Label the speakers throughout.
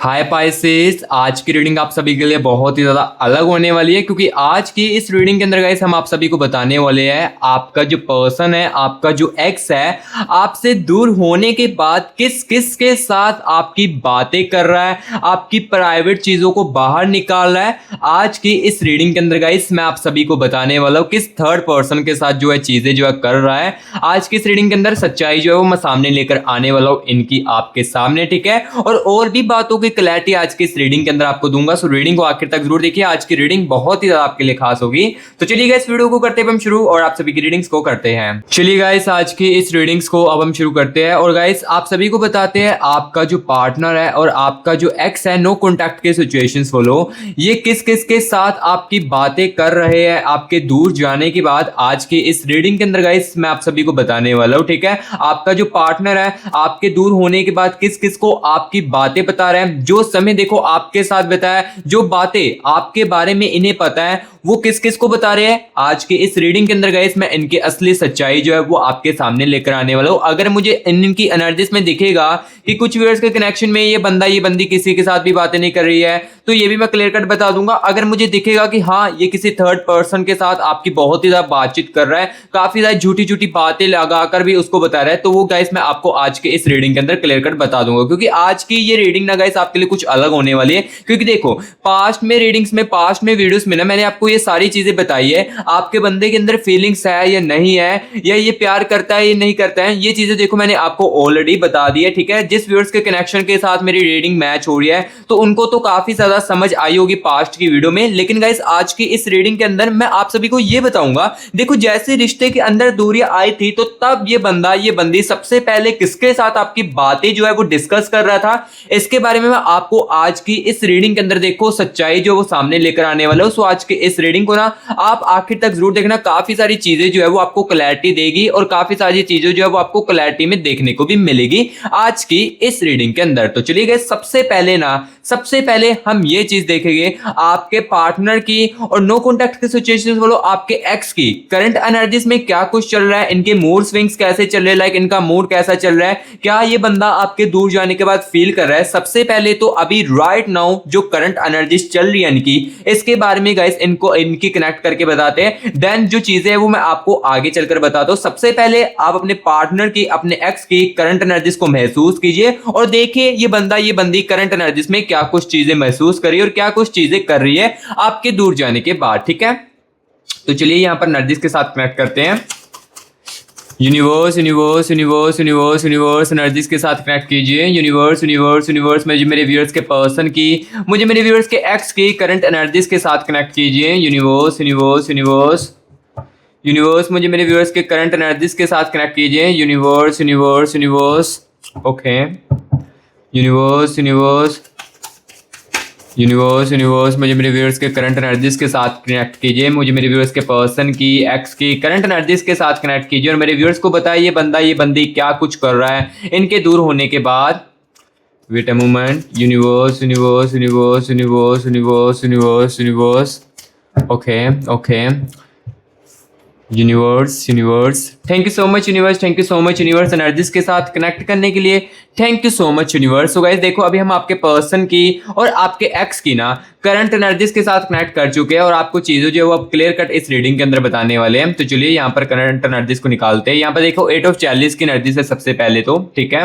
Speaker 1: हाय Pisces, आज की reading आप सभी के लिए बहुत ही ज़्यादा अलग होने वाली है क्योंकि आज की इस रीडिंग के अंदर गाइस हम आप सभी को बताने वाले हैं आपका जो पर्सन है, आपका जो एक्स है, आपसे दूर होने के बाद किस किस के साथ आपकी बातें कर रहा है, आपकी प्राइवेट चीज़ों को बाहर निकाल रहा है। आज की इस रीडिंग के अंदर गाइस मैं आप सभी को बताने वाला हूँ किस थर्ड पर्सन के साथ जो है चीज़ें जो है कर रहा है। आज की इस रीडिंग के अंदर सच्चाई जो है वो मैं सामने लेकर आने वाला हूँ इनकी आपके सामने, ठीक है। और भी बातों की क्लैरिटी आज की इस रीडिंग के अंदर आपको दूंगा, सो रीडिंग को आखिर तक जरूर देखिए। आज की रीडिंग बहुत ही ज्यादा आपके लिए खास होगी। तो चलिए गाइस वीडियो को करते हैं हम शुरू और आप सभी की रीडिंग्स को करते हैं। चलिए गाइस आज की इस रीडिंग्स को अब हम शुरू करते हैं और गाइस आप सभी को बताते हैं आपका जो पार्टनर है और आपका जो एक्स है, नो कॉन्टैक्ट के सिचुएशंस फॉलो, ये किस किस के साथ आपकी बातें कर रहे हैं आपके दूर जाने के बाद। आज की इस रीडिंग के अंदर गाइस मैं आप सभी को बताने वाला हूं, ठीक है। आपका जो पार्टनर है आपके दूर होने के बाद किस किस को आपकी बातें बता रहे हैं, जो समय देखो आपके साथ बिताया, जो बातें आपके बारे में इन्हें पता है वो किस किस को बता रहे हैं। आज के इस रीडिंग के अंदर गाइस मैं इनकी असली सच्चाई जो है वो आपके सामने लेकर आने वाला हूं। अगर मुझे इनकी एनर्जीज में दिखेगा कि कुछ व्यूअर्स के कनेक्शन में ये बंदा ये बंदी किसी के साथ भी बातें नहीं कर रही है तो ये भी मैं क्लियर कट बता दूंगा। अगर मुझे दिखेगा कि हाँ ये किसी थर्ड पर्सन के साथ आपकी बहुत ही ज्यादा बातचीत कर रहा है, काफी ज्यादा झूठी झूठी बातें लगाकर भी उसको बता रहा है, तो वो गाइस मैं आपको आज के इस रीडिंग के अंदर क्लियर कट बता दूंगा। क्योंकि आज की ये रीडिंग ना गाइस आपके लिए कुछ अलग होने वाली है। क्योंकि देखो पास्ट में रीडिंग्स में, पास्ट में वीडियोस में ना मैंने आपको ये सारी चीजें बताई है, आपके बंदे के अंदर फीलिंग्स है या नहीं है, या ये प्यार करता है या नहीं करता है, ये चीजें देखो मैंने आपको ऑलरेडी बता दी है, ठीक है। जिस व्यूअर्स के कनेक्शन के साथ मेरी रीडिंग मैच हो रही है तो उनको तो काफी ज्यादा समझ आई होगी पास्ट की वीडियो में। लेकिन गाइस आज की इस रीडिंग के अंदर मैं आप सभी को ये बताऊंगा, देखो जैसे रिश्ते के अंदर दूरियां आई थी तो तब ये बंदा ये बंदी सबसे पहले किसके साथ आपकी बातें जो है वो डिस्कस कर रहा था, इसके बारे में मैं आपको आज की इस रीडिंग के अंदर देखो सच्चाई जो वो सामने लेकर आने वाला हूं। सो आज के इस रीडिंग को ना आप आखिर तक जरूर देखना, काफी सारी चीजें जो है वो आपको क्लैरिटी देगी और काफी सारी चीजें जो है वो आपको क्लैरिटी में देखने को भी मिलेगी आज की इस रीडिंग के अंदर। तो चलिए गाइस सबसे पहले हम ये चीज देखेंगे आपके पार्टनर की और नो कॉन्टैक्ट की सिचुएशन वालों आपके एक्स की करंट एनर्जीज में क्या कुछ चल रहा है, इनके मूड स्विंग्स कैसे चल रहे हैं, लाइक इनका मूड कैसा चल रहा है, क्या ये बंदा आपके दूर जाने के बाद फील कर रहा है। सबसे पहले तो अभी राइट नाउ जो करंट एनर्जीज चल रही है इनकी, इसके बारे में गाइस इनको इनकी कनेक्ट करके बताते हैं। देन जो चीजें है वो मैं आपको आगे चलकर बताता हूं। सबसे पहले आप अपने पार्टनर की, अपने एक्स की करंट एनर्जीज को महसूस कीजिए और देखिए ये बंदा ये बंदी करंट एनर्जीज में क्या कुछ चीजें महसूस कर रही है और क्या कुछ चीजें कर रही है आपके दूर जाने के बाद, ठीक है। तो चलिए यहां पर एनर्जीज के साथ कनेक्ट करते हैं। Universe universe universe universe universe energies के साथ कनेक्ट कीजिए। यूनिवर्स यूनिवर्स यूनिवर्स मुझे मेरे व्यूअर्स के पर्सन की, मुझे मेरे व्यूअर्स के एक्स की करंट एनर्जीज के साथ कनेक्ट कीजिए। यूनिवर्स यूनिवर्स यूनिवर्स यूनिवर्स मुझे मेरे व्यूअर्स के करंट एनर्जीज के साथ कनेक्ट कीजिए। Universe universe universe okay. Universe universe universe universe मुझे मेरे व्यूअर्स के करंट एनर्जीज के साथ कनेक्ट कीजिए। मुझे मेरे व्यूअर्स के पर्सन की, एक्स की करंट एनर्जीज के साथ कनेक्ट कीजिए और मेरे व्यूअर्स को बताइए ये बंदा ये बंदी क्या कुछ कर रहा है इनके दूर होने के बाद। Wait a moment. Universe universe universe universe universe universe universe okay okay. Universe universe thank you so much universe, thank you so much universe energies के साथ कनेक्ट करने के लिए, thank you so much universe. So guys देखो अभी हम आपके person की और आपके एक्स की ना करंट एनर्जीज के साथ कनेक्ट कर चुके हैं और आपको चीजें जो है वो अब क्लियर कट इस रीडिंग के अंदर बताने वाले हैं। तो चलिए यहाँ पर करंट एनर्जीज को निकालते हैं। यहाँ पर देखो 8 ऑफ चैलिस की एनर्जीज है सबसे पहले तो, ठीक है।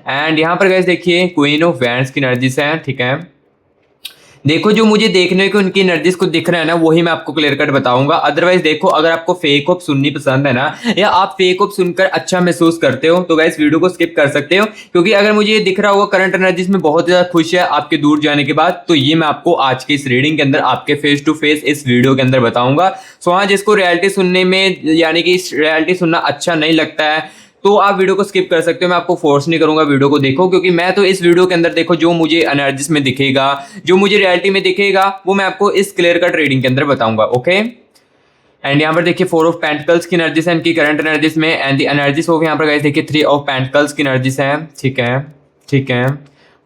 Speaker 1: एंड यहाँ पर गाइस देखिए क्वीन ऑफ वैंड्स की एनर्जीज है, ठीक है। देखो जो मुझे देखने को उनकी एनर्जीज को दिख रहा है ना वही मैं आपको क्लियर कट बताऊंगा। अदरवाइज देखो अगर आपको फेक होप सुननी पसंद है ना, या आप फेक होप सुनकर अच्छा महसूस करते हो तो गाइस वीडियो को स्किप कर सकते हो। क्योंकि अगर मुझे ये दिख रहा होगा करंट एनर्जीज में बहुत ज्यादा खुश है आपके दूर जाने के बाद, तो ये मैं आपको आज की इस रीडिंग के अंदर आपके फेस टू फेस इस वीडियो के अंदर बताऊंगा। सो हाँ, जिसको रियलिटी सुनने में यानी कि रियलिटी सुनना अच्छा नहीं लगता है तो आप वीडियो को स्किप कर सकते हो। मैं आपको फोर्स नहीं करूंगा वीडियो को देखो, क्योंकि मैं तो इस वीडियो के अंदर देखो जो मुझे एनर्जीज में दिखेगा, जो मुझे रियलिटी में दिखेगा वो मैं आपको इस क्लियर कट रीडिंग के अंदर बताऊंगा, ओके। एंड यहाँ पर देखिए 4 ऑफ पेंटिकल्स की एनर्जीज है इनकी करंट एनर्जीज में। एंड द एनर्जीज हो यहाँ पर गाइस देखिए 3 ऑफ पेंटिकल्स की एनर्जीज है, ठीक है ठीक है।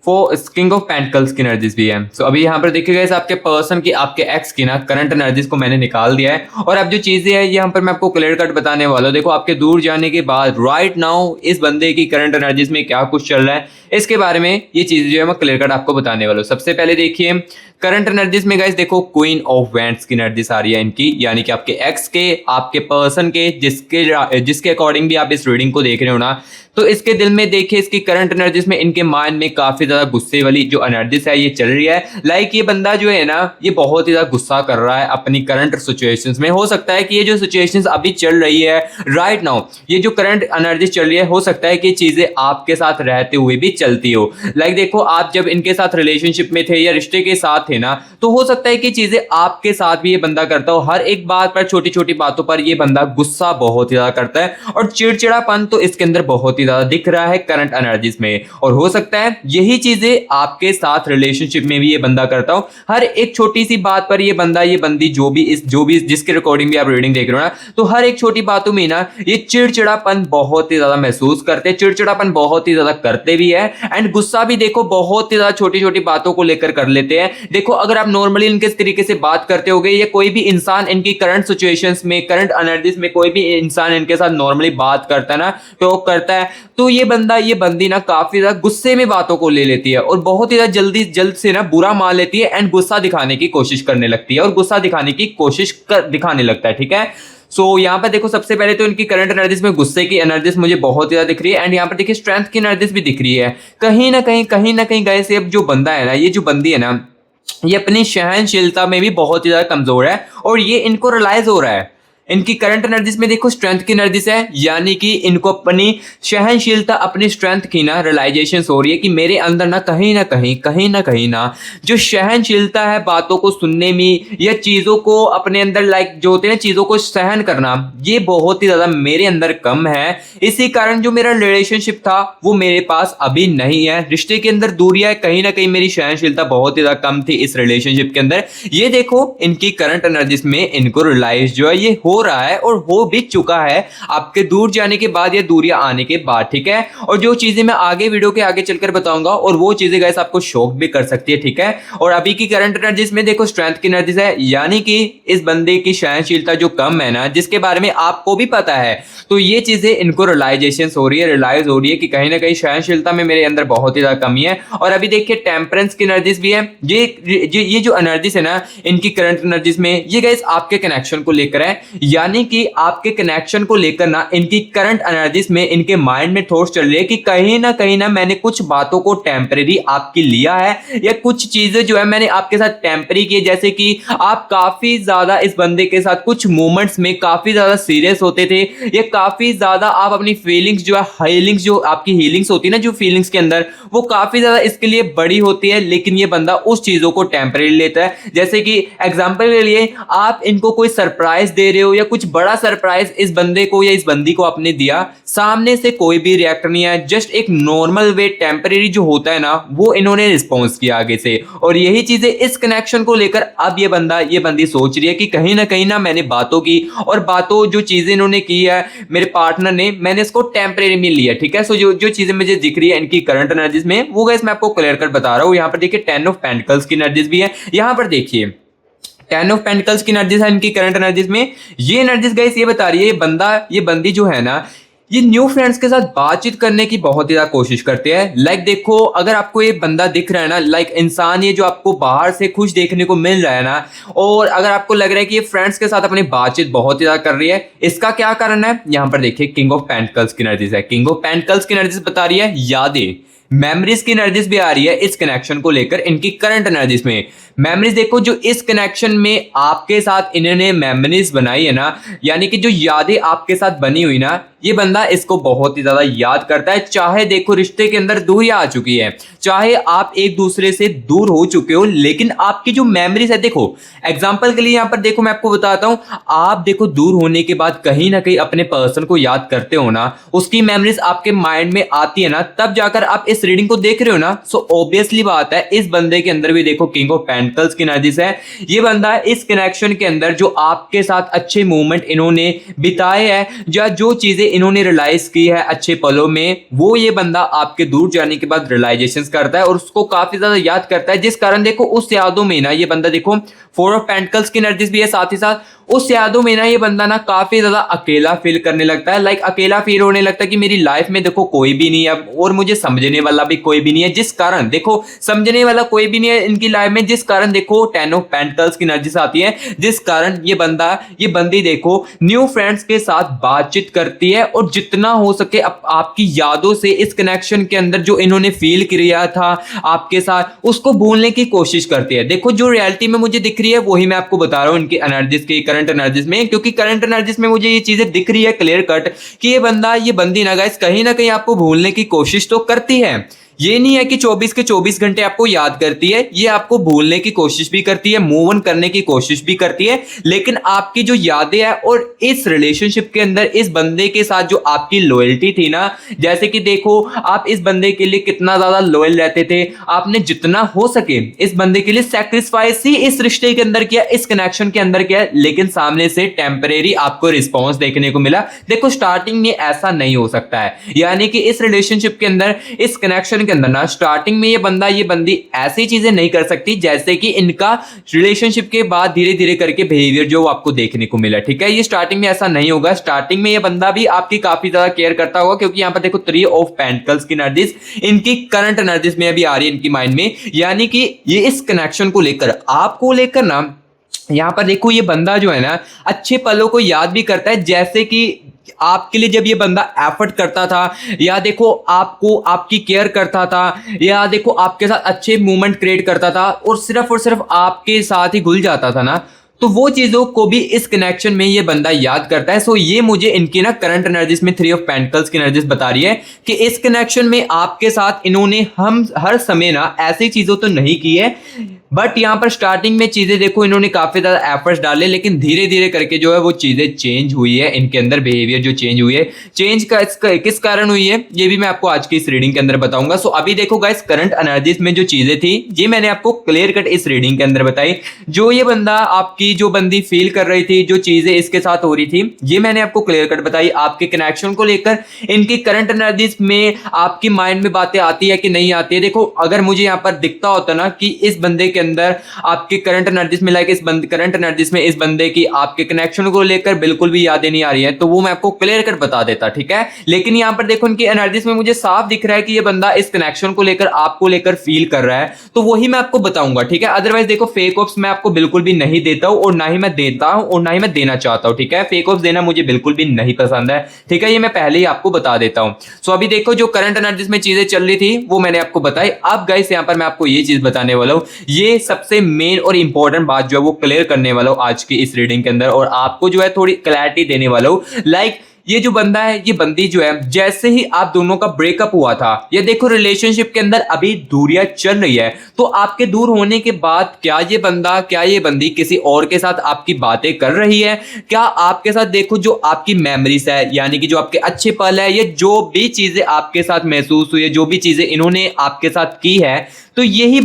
Speaker 1: किंग ऑफ पेंटिकल्स की एनर्जीज भी है। सो अभी यहाँ पर देखिए गाइस आपके पर्सन की, आपके एक्स की ना करंट एनर्जीज को मैंने निकाल दिया है, और अब जो चीजें हैं यहाँ पर मैं आपको क्लियर कट बताने वाला हूँ। देखो आपके दूर जाने के बाद राइट नाउ इस बंदे की करंट एनर्जीज में क्या कुछ चल रहा है, इसके बारे में ये चीज जो है मैं क्लियर कट आपको बताने वाला हूँ। सबसे पहले देखिए करंट एनर्जीज में गाइस देखो क्वीन ऑफ वैंड्स की एनर्जीज आ रही है इनकी, यानी कि आपके एक्स के, आपके पर्सन के, जिसके अकॉर्डिंग भी आप इस रीडिंग को देख रहे हो ना, तो इसके दिल में देखिए इसकी करंट एनर्जीज में, इनके माइंड में काफी ज्यादा गुस्से वाली जो एनर्जीज है ये चल रही है। लाइक ये बंदा जो है ना ये बहुत ही ज्यादा गुस्सा कर रहा है अपनी करंट सिचुएशंस में। हो सकता है कि ये जो सिचुएशंस अभी चल रही है राइट नाउ, ये जो करंट एनर्जी चल रही है, हो सकता है कि चीजें आपके साथ रहते हुए भी चलती हो। लाइक देखो आप जब इनके साथ रिलेशनशिप में थे या रिश्ते के साथ थे ना, तो हो सकता है कि चीजें आपके साथ भी ये बंदा करता हो। हर एक बात पर, छोटी छोटी बातों पर ये बंदा गुस्सा बहुत ही ज्यादा करता है, और चिड़चिड़ापन तो इसके अंदर बहुत ही ज्यादा दिख रहा है करंट एनर्जीज में। और हो सकता है यही चीजें आपके साथ रिलेशनशिप में भी ये बंदा करता हो। हर एक छोटी सी बात पर ये बंदा, ये बंदी, जो भी जिसके रिकॉर्डिंग भी आप रीडिंग देख रहे हो ना, तो हर एक छोटी बातों में ना ये चिड़चिड़ापन बहुत ही ज्यादा महसूस करते हैं, चिड़चिड़ापन बहुत ही ज्यादा करते भी है, एंड गुस्सा भी देखो बहुत ही ज्यादा छोटी छोटी बातों को लेकर कर लेते हैं। देखो अगर आप नॉर्मली इनके इस तरीके से बात करते होगे, या कोई भी इंसान इनकी करंट सिचुएशंस में, करंट एनर्जीज में कोई भी इंसान इनके साथ नॉर्मली बात करता है ना, टॉक करता है, तो ये बंदा, ये बंदी ना काफी ज्यादा गुस्से में बातों को ले लेती है, और बहुत ही ज्यादा जल्द से ना बुरा मान लेती है, एंड गुस्सा दिखाने की कोशिश करने लगती है, और गुस्सा दिखाने की कोशिश दिखाने लगता है। ठीक है, सो यहाँ पर देखो सबसे पहले तो इनकी करंट एनर्जीज में गुस्से की एनर्जीज मुझे बहुत ज्यादा दिख रही है, एंड यहाँ पर देखिए स्ट्रेंथ की एनर्जीज भी दिख रही है। कहीं ना कहीं गाइस ये जो बंदा है ना, ये जो बंदी है ना, ये अपनी सहनशीलता में भी बहुत ही ज्यादा कमजोर है, और ये इनको रियलाइज हो रहा है। इनकी करंट एनर्जीज में देखो स्ट्रेंथ की एनर्जीज है, यानी कि इनको अपनी सहनशीलता, अपनी स्ट्रेंथ की ना रियलाइजेशन हो रही है कि मेरे अंदर ना कहीं ना जो सहनशीलता है बातों को सुनने में, या चीजों को अपने अंदर, लाइक जो होते हैं चीजों को सहन करना, ये बहुत ही ज्यादा मेरे अंदर कम है। इसी कारण जो मेरा रिलेशनशिप था वो मेरे पास अभी नहीं है, रिश्ते के अंदर दूरियां है, कहीं ना कहीं मेरी सहनशीलता बहुत ही ज्यादा कम थी इस रिलेशनशिप के अंदर। ये देखो इनकी करंट एनर्जीज में इनको रियलाइज जो है ये हो रहा है, और हो भी चुका है आपके दूर जाने के बाद या दूरियां आने के बाद। ठीक है, और जो चीजें मैं आगे वीडियो के आगे चलकर बताऊंगा, और वो चीजें गाइस आपको शॉक भी कर सकती है। ठीक है, और अभी की करंट एनर्जीज में देखो स्ट्रेंथ की एनर्जीज है, यानी कि इस बंदे की सहनशीलता जो कम है ना, जिसके बारे में आपको भी पता है, तो ये चीजें इनको रियलाइजेशन हो रही है, रियलाइज हो रही है कि कहीं ना कहीं सहनशीलता में मेरे अंदर बहुत ही ज्यादा कमी है। और अभी देखिए टेम्परेंस की एनर्जीज भी है, ये जो एनर्जीज है ना इनकी करंट एनर्जीज में, ये गाइस आपके कनेक्शन को लेकर है, यानी कि आपके कनेक्शन को लेकर ना इनकी करंट एनर्जीज में, इनके माइंड में थॉट्स चल रही है कि कहीं ना मैंने कुछ बातों को टेम्परेरी आपकी लिया है, या कुछ चीजें जो है मैंने आपके साथ टेम्परेरी की है। जैसे कि आप काफी ज्यादा इस बंदे के साथ कुछ मोमेंट्स में काफी ज्यादा सीरियस होते थे, या काफी ज्यादा आप अपनी फीलिंग्स जो है, हीलिंग्स, जो आपकी हीलिंग्स होती है ना, जो फीलिंग्स के अंदर, वो काफी ज्यादा इसके लिए बड़ी होती है, लेकिन ये बंदा उस चीजों को टेम्परेरी लेता है। जैसे कि एग्जांपल के लिए आप इनको कोई सरप्राइज दे रहे हो, या कुछ बड़ा सरप्राइज इस बंदे को या इस बंदी को आपने दिया, सामने से कोई भी रिएक्ट नहीं है, जस्ट एक नॉर्मल वे टेम्परेरी जो होता है ना, वो इन्होंने रिस्पॉन्स किया आगे से। और यही चीजें इस कनेक्शन को लेकर अब ये बंदा, ये बंदी सोच रही है कि कहीं ना मैंने बातों की, और बातों जो चीजें इन्होंने की है मेरे पार्टनर ने, मैंने इसको टेम्परेरी में लिया। ठीक है, सो जो चीजें मुझे दिख रही है इनकी करंट एनर्जीज में, वो गाइस मैं आपको क्लियर कर बता रहा हूं। यहाँ पर देखिए 10 ऑफ पेंटिकल्स की एनर्जीज भी है, यहाँ पर देखिए 10 ऑफ पेंटिकल्स की एनर्जीज है इनकी करंट एनर्जीज में। ये एनर्जीज गाइस ये बता रही है, ये बंदा, ये बंदी जो है ना, ये न्यू फ्रेंड्स के साथ बातचीत करने की बहुत ही ज्यादा कोशिश करते हैं। लाइक देखो अगर आपको ये बंदा दिख रहा है ना, लाइक इंसान ये जो आपको बाहर से खुश देखने को मिल रहा है ना, और अगर आपको लग रहा है कि ये फ्रेंड्स के साथ अपनी बातचीत बहुत ही ज्यादा कर रही है, इसका क्या कारण है? यहाँ पर देखिए किंग ऑफ पेंटिकल्स की एनर्जीज है। किंग ऑफ पेंटिकल्स की एनर्जीज बता रही है यादें, मेमोरीज की एनर्जीज भी आ रही है इस कनेक्शन को लेकर इनकी करंट एनर्जीज में। मेमोरीज देखो जो इस कनेक्शन में आपके साथ इन्होंने मेमोरीज बनाई है ना, यानी कि जो यादें आपके साथ बनी हुई ना, ये बंदा इसको बहुत ही ज्यादा याद करता है। चाहे देखो रिश्ते के अंदर दूरियां आ चुकी है, चाहे आप एक दूसरे से दूर हो चुके हो, लेकिन आपकी जो मेमोरीज है, देखो एग्जांपल के लिए यहाँ पर देखो मैं आपको बताता हूँ, आप देखो दूर होने के बाद कहीं ना कहीं अपने पर्सन को याद करते हो ना, उसकी मेमोरीज आपके माइंड में आती है ना, तब जाकर आप इस इस रीडिंग को देख रहे हो ना, सो ऑब्वियसली बात है इस बंदे के अंदर भी देखो किंग ऑफ पेंटिकल्स की एनर्जीज है। ये बंदा इस कनेक्शन के अंदर जो आपके साथ अच्छे मूवमेंट इन्होंने बिताए हैं या जो चीजें इन्होंने रियलाइज की है अच्छे पलों में, वो ये बंदा आपके दूर जाने के बाद रियलाइजेशन करता है और उसको काफी ज्यादा याद करता है, जिस कारण देखो उस यादों में ना ये बंदा देखो 4 ऑफ पेंटिकल्स की एनर्जीज भी है, साथ ही साथ उस यादों में ना ये बंदा ना काफी ज्यादा अकेला फील करने लगता है। लाइक अकेला फील होने लगता है कि मेरी लाइफ में देखो कोई भी नहीं है और मुझे समझने वाला भी कोई भी नहीं है, जिस कारण देखो समझने वाला कोई भी नहीं है इनकी लाइफ में, जिस कारण देखो 10 ऑफ पेंटिकल्स की एनर्जीज आती है, जिस कारण ये बंदी देखो न्यू फ्रेंड्स के साथ बातचीत करती है और जितना हो सके आपकी यादों से इस कनेक्शन के अंदर जो इन्होंने फील किया था आपके साथ उसको भूलने की कोशिश करती है। देखो जो रियलिटी में मुझे दिख रही है वही मैं आपको बता रहा हूं इनकी एनर्जीज की करंट एनर्जीज में, क्योंकि करंट एनर्जीज में मुझे ये चीजें दिख रही है क्लियर कट कि ये बंदी ना गाइस कहीं ना कहीं आपको भूलने की कोशिश तो करती है। ये नहीं है कि 24 के 24 घंटे आपको याद करती है, ये आपको भूलने की कोशिश भी करती है, मूव ऑन करने की कोशिश भी करती है, लेकिन आपकी जो यादें हैं और इस रिलेशनशिप के अंदर इस बंदे के साथ जो आपकी लॉयल्टी थी ना, जैसे कि देखो आप इस बंदे के लिए कितना ज्यादा लॉयल रहते थे, आपने जितना हो सके इस बंदे के लिए सैक्रिफाइस ही इस रिश्ते के अंदर किया, इस कनेक्शन के अंदर किया, लेकिन सामने से टेम्परेरी आपको रिस्पॉन्स देखने को मिला। देखो स्टार्टिंग में ऐसा नहीं हो सकता है, यानी कि इस रिलेशनशिप के अंदर इस कनेक्शन के अंदर ना स्टार्टिंग में ये बंदी ऐसी चीजें नहीं कर सकती जैसे कि इनका रिलेशनशिप के बाद धीरे धीरे करके बिहेवियर जो आपको देखने को मिला। ठीक है, ये स्टार्टिंग में ऐसा नहीं होगा। स्टार्टिंग में ये बंदा भी आपकी काफी ज्यादा केयर करता होगा, क्योंकि यहां पर देखो 3 ऑफ पेंटिकल्स की एनर्जीज इनकी करंट एनर्जीज में अभी आ रही है इनकी माइंड में, यानी कि ये इस कनेक्शन को लेकर आपको लेकर ना यहां पर देखो ये बंदा जो है ना अच्छे पलों को याद भी करता है, जैसे कि आपके लिए जब ये बंदा एफर्ट करता था या देखो आपको आपकी केयर करता था या देखो आपके साथ अच्छे मूवमेंट क्रिएट करता था और सिर्फ आपके साथ ही घुल जाता था ना, तो वो चीजों को भी इस कनेक्शन में ये बंदा याद करता है। सो ये मुझे इनकी ना करंट एनर्जीज में 3 ऑफ पेंटिकल्स की एनर्जीज बता रही है कि इस कनेक्शन में आपके साथ इन्होंने हम हर समय ना ऐसी चीजों तो नहीं की है, बट यहाँ पर स्टार्टिंग में चीजें देखो इन्होंने काफी ज्यादा एफर्ट्स डाले, लेकिन धीरे धीरे करके जो है वो चीजें चेंज हुई है, इनके अंदर बिहेवियर जो चेंज हुई है, चेंज का किस कारण हुई है ये भी मैं आपको आज की इस रीडिंग के अंदर बताऊंगा। सो अभी देखो गाइस करंट एनर्जीज में जो चीजें थी ये मैंने आपको क्लियर कट इस रीडिंग के अंदर बताई। जो ये बंदा आपकी जो बंदी फील कर रही थी, जो चीजें इसके साथ हो रही थी, ये मैंने आपको क्लियर कट बताई। आपके कनेक्शन को लेकर इनकी करंट एनर्जीज में आपकी माइंड में बातें आती है कि नहीं आती है। देखो अगर मुझे यहाँ पर दिखता होता ना कि इस बंदे के अंदर आपके करंट एनर्जीज में करंट एनर्जीज में इस बंदे की आपके कनेक्शन को लेकर बिल्कुल भी यादें नहीं आ रही है, तो वो मैं आपको क्लियर कट बता देता। ठीक है, लेकिन यहां पर देखो इनकी एनर्जीज में मुझे साफ दिख रहा है कि ये बंदा इस कनेक्शन को लेकर आपको लेकर फील कर रहा है, तो वही मैं आपको बताऊंगा। ठीक है, अदरवाइज देखो फेक ऑप्स मैं आपको बिल्कुल भी नहीं देता हूं और ना ही मैं देता हूं और ना ही मैं देना चाहता हूं। ठीक है, फेक ऑप्स देना मुझे बिल्कुल भी नहीं पसंद है। ठीक है, ये मैं पहले ही आपको बता देता हूं। सो अभी देखो जो करंट एनर्जीज में चीजें चल रही थी वो मैंने आपको बताई। अब गाइस यहां पर मैं आपको ये चीज बताने वाला हूं, ये सबसे मेन और इंपॉर्टेंट बात जो है वो क्लियर करने वाला हूं आज की इस रीडिंग के अंदर और आपको जो है थोड़ी क्लैरिटी देने वाला हूं। लाइक ये जो बंदा है, ये बंदी जो है, जैसे ही आप दोनों का ब्रेकअप हुआ था, ये देखो रिलेशनशिप के अंदर अभी दूरियां चल रही है, तो आपके दूर होने के बाद क्या ये बंदी किसी और के साथ आपकी बातें कर रही है? क्या आपके साथ देखो जो आपकी मेमोरीज है, यानी कि जो आपके अच्छे पल है, ये जो भी चीजें आपके साथ महसूस हुई है, जो भी चीजें इन्होंने आपके साथ की है, तो यही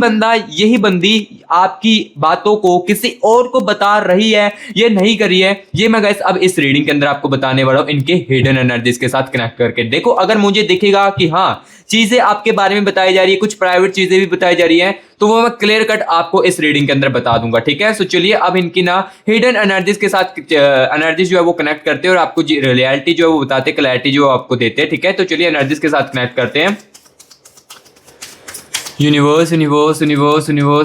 Speaker 1: बंदी आपकी बातों को किसी और को बता रही है, ये नहीं करी है। ये मैं गाइस अब इस रीडिंग के अंदर आपको बताने वाला हूं इनके हिडन एनर्जीज के साथ कनेक्ट करके। देखो अगर मुझे दिखेगा कि हाँ चीजें आपके बारे में बताई जा रही है, कुछ प्राइवेट चीजें भी बताई जा रही है, तो वो मैं क्लियर कट आपको इस रीडिंग के अंदर बता दूंगा। ठीक है, सो चलिए अब इनकी ना हिडन एनर्जीज के साथ एनर्जीज जो है वो कनेक्ट करते हैं और आपको रियलिटी जो है वो बताते, क्लैरिटी जो आपको देते हैं। ठीक है, तो चलिए एनर्जीज के साथ कनेक्ट करते हैं। यूनिवर्स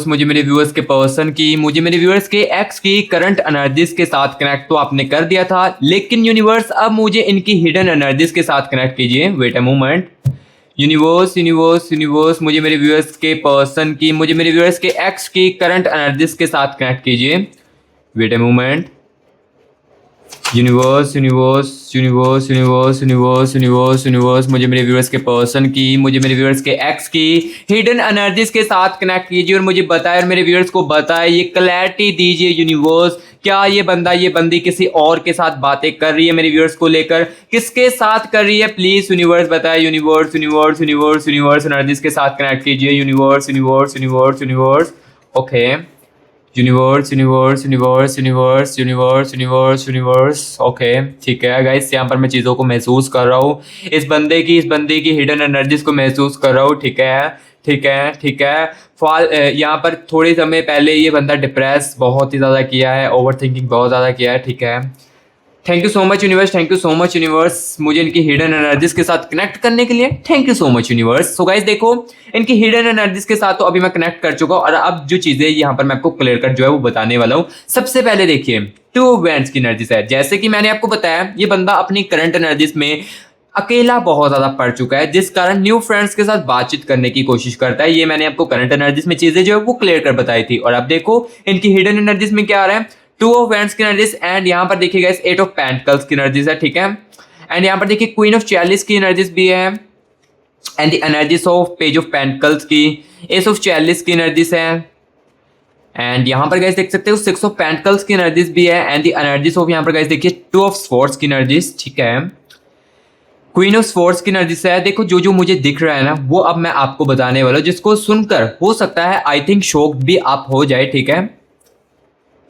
Speaker 1: मुझे मेरे व्यूअर्स के पर्सन की, मुझे मेरे व्यूअर्स के एक्स की करंट एनर्जीज के साथ कनेक्ट तो आपने कर दिया था, लेकिन यूनिवर्स अब मुझे इनकी हिडन एनर्जीज के साथ कनेक्ट कीजिए। Wait a moment. यूनिवर्स मुझे मेरे व्यूअर्स के पर्सन की, मुझे मेरे व्यूअर्स के एक्स की करंट एनर्जीज के साथ कनेक्ट कीजिए। Wait a moment. Universe universe universe universe universe universe universe मुझे मेरे व्यूअर्स के पर्सन की, मुझे मेरे व्यूअर्स के एक्स की हिडन एनर्जीज के साथ कनेक्ट कीजिए और मुझे बताए और मेरे व्यूअर्स को बताए, ये क्लैरिटी दीजिए यूनिवर्स। क्या ये बंदा ये बंदी किसी और के साथ बातें कर रही है मेरे व्यूअर्स को लेकर, किसके साथ कर रही है, प्लीज यूनिवर्स बताए। Universe universe universe universe energies के साथ कनेक्ट कीजिए। Universe universe universe universe okay. Universe universe universe universe universe universe universe okay ठीक है गाइस, यहाँ पर मैं चीज़ों को महसूस कर रहा हूँ, इस बंदे की हिडन एनर्जीज को महसूस कर रहा हूँ। ठीक है ठीक है ठीक है। यहाँ पर थोड़े समय पहले ये बंदा डिप्रेस बहुत ही ज़्यादा किया है, ओवर थिंकिंग बहुत ज़्यादा किया है। ठीक है, thank you so much universe, thank you so much universe मुझे इनकी हिडन एनर्जीज के साथ कनेक्ट करने के लिए। Thank you so much universe. So guys देखो, इनकी हिडन एनर्जीज के साथ तो अभी मैं कनेक्ट कर चुका हूँ और अब जो चीजें यहाँ पर मैं आपको क्लियर कट जो है वो बताने वाला हूँ। सबसे पहले देखिए, टू बैंड्स की एनर्जीज है। जैसे कि मैंने आपको बताया, ये बंदा अपनी करंट एनर्जीज में अकेला बहुत ज्यादा पड़ चुका है, जिस कारण न्यू फ्रेंड्स के साथ बातचीत करने की कोशिश करता है। ये मैंने आपको करंट एनर्जीज में चीजें जो है वो क्लियर कर बताई थी। और अब देखो इनकी हिडन एनर्जीज में क्या आ रहा है, टू ऑफ वैंड्स की एनर्जीज एंड यहाँ पर देखिए गाइस एट ऑफ पेंटिकल्स की एनर्जीज है। ठीक है, एंड यहाँ पर देखिए क्वीन ऑफ चैलिस की एनर्जीज भी है and the energies of page of pentacles की, एस ऑफ चैलिस की एनर्जीज है एंड यहाँ पर गाइस देख सकते हो सिक्स ऑफ पेंटिकल्स की एनर्जीज भी है एंड द एनर्जीज ऑफ यहाँ पर गाइस देखिए टू ऑफ स्वॉर्ड्स की एनर्जीज। ठीक है, क्वीन ऑफ स्वॉर्ड्स की एनर्जी से है। देखो जो जो मुझे दिख रहा है ना वो अब मैं आपको बताने वाला हूँ, जिसको सुनकर हो सकता है आई थिंक शॉक्ड भी आप हो जाए। ठीक है,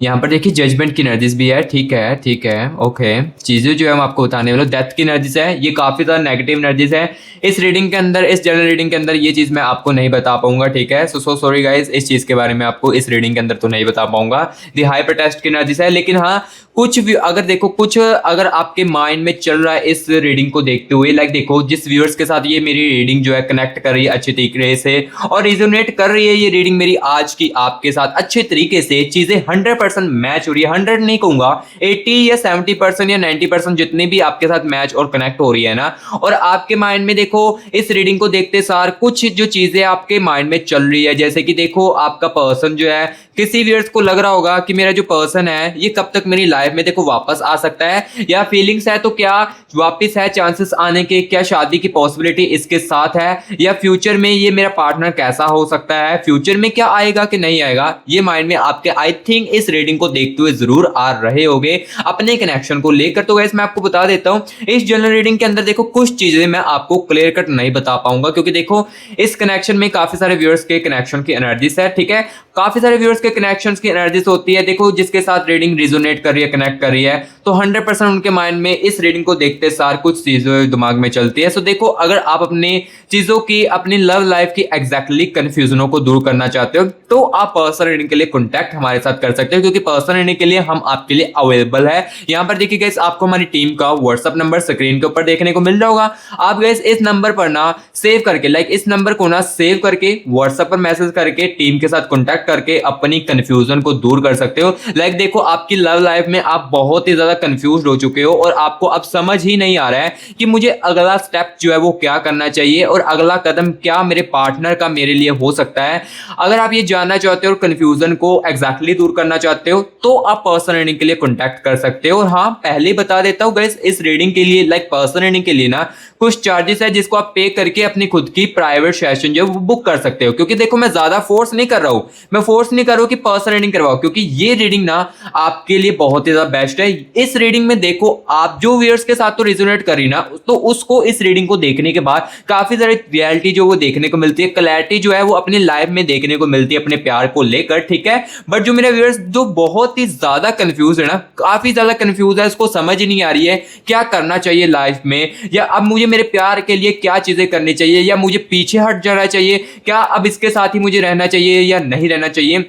Speaker 1: यहाँ पर देखिए जजमेंट की एनर्जीज भी है। ठीक है ठीक है ओके, चीजें जो है मैं आपको बताने वाला हूँ। डेथ की एनर्जीज है, ये काफी ज्यादा नेगेटिव एनर्जीज है इस रीडिंग के अंदर, इस जनरल रीडिंग के अंदर ये चीज मैं आपको नहीं बता पाऊंगा। ठीक है, सो सॉरी गाइस, इस चीज के बारे में आपको इस रीडिंग के अंदर तो नहीं बता पाऊंगा। दी हाई प्रोटेस्ट की एनर्जीज है, लेकिन हाँ कुछ भी अगर देखो कुछ अगर आपके माइंड में चल रहा है इस रीडिंग को देखते हुए, लाइक देखो जिस व्यूअर्स के साथ ये मेरी रीडिंग जो है कनेक्ट कर रही है अच्छे तरीके से और रिजोनेट कर रही है ये रीडिंग मेरी आज की आपके साथ अच्छे तरीके से, चीजें 100% मैच हो रही है। 100 नहीं कहूंगा, 80 या 70% या 90% जितनी भी आपके साथ मैच और कनेक्ट हो रही है ना, और आपके माइंड में देखो इस रीडिंग को देखते सार कुछ जो चीजें आपके माइंड में चल रही है, जैसे कि देखो आपका पर्सन जो है, किसी व्यूअर्स को लग रहा होगा कि मेरा जो पर्सन है ये कब तक मेरी लाइफ में देखो वापस आ सकता है, या फीलिंग्स है तो क्या वापस है चांसेस आने के, क्या शादी की पॉसिबिलिटी इसके साथ है, या फ्यूचर में ये मेरा पार्टनर कैसा हो सकता है, फ्यूचर में क्या आएगा कि नहीं आएगा, ये माइंड में आपके आई थिंक इस रीडिंग को देखते हुए जरूर आ रहे होंगे अपने कनेक्शन को लेकर। तो गाइस मैं आपको बता देता हूं इस जनरल रीडिंग के अंदर देखो कुछ चीजें मैं आपको क्लियर कट नहीं बता पाऊंगा, क्योंकि देखो इस कनेक्शन में काफी सारे व्यूअर्स के कनेक्शन की एनर्जीज है। ठीक है, काफी सारे व्यूअर्स के कनेक्शंस की एनर्जीज होती है, देखो जिसके साथ रीडिंग रिजोनेट कर रही है, कनेक्ट कर रही है, तो 100% उनके माइंड में इस रीडिंग को देखते सार कुछ चीजें दिमाग में चलती है। सो देखो अगर आप अपनी चीजों की, अपनी लव लाइफ की एग्जैक्टली कंफ्यूजनों को दूर करना चाहते हो तो आप पर्सनल रीडिंग के लिए कॉन्टैक्ट हमारे साथ कर सकते हो, क्योंकि पर्सनल रीडिंग के लिए हम आपके लिए अवेलेबल है। यहाँ पर देखिए गाइस आपको हमारी टीम का व्हाट्सएप नंबर स्क्रीन के ऊपर देखने को मिल रहा होगा। आप गाइस इस नंबर पर ना सेव करके, लाइक इस नंबर को ना सेव करके व्हाट्सएप पर मैसेज करके टीम के साथ कॉन्टैक्ट करके अपनी कंफ्यूजन को दूर कर सकते हो। लाइक देखो आपकी लव लाइफ में आप बहुत ही ज्यादा कंफ्यूज हो चुके हो और आपको अब समझ ही नहीं आ रहा है कि मुझे अगला स्टेप जो है वो क्या करना चाहिए और अगला कदम क्या मेरे पार्टनर का मेरे लिए हो सकता है। अगर आप ये जानना चाहते हो और कंफ्यूजन को एग्जैक्टली दूर करना चाहते हो तो आप पर्सनल रीडिंग के लिए कॉन्टैक्ट कर सकते हो। और हाँ पहले ही बता देता हूँ गाइस, इस रीडिंग के लिए लाइक पर्सनल रीडिंग के लिए ना कुछ चार्जेस है जिसको आप पे करके अपनी खुद की प्राइवेट सेशन जो है वो बुक कर सकते हो, क्योंकि देखो मैं ज्यादा फोर्स नहीं कर रहा हूं, मैं फोर्स नहीं कर रहा हूं कि पर्सनल रीडिंग करवाओ, क्योंकि ये रीडिंग ना आपके लिए बहुत ही ज्यादा बेस्ट है। इस रीडिंग में देखो आप जो व्यूअर्स के साथ तो रिजोनेट करी ना, तो उसको इस रीडिंग को देखने के बाद काफी सारी रियलिटी जो वो देखने को मिलती है, क्लैरिटी जो है वो अपनी लाइफ में देखने को मिलती है अपने प्यार को लेकर। ठीक है, बट जो मेरे व्यूअर्स जो बहुत ही ज्यादा कंफ्यूज है ना, काफी ज्यादा कंफ्यूज है, उसको समझ ही नहीं आ रही है क्या करना चाहिए लाइफ में, या अब मुझे मेरे प्यार के लिए क्या चीजें करनी चाहिए, या मुझे पीछे हट जाना चाहिए, क्या अब इसके साथ ही मुझे रहना चाहिए या नहीं रहना चाहिए,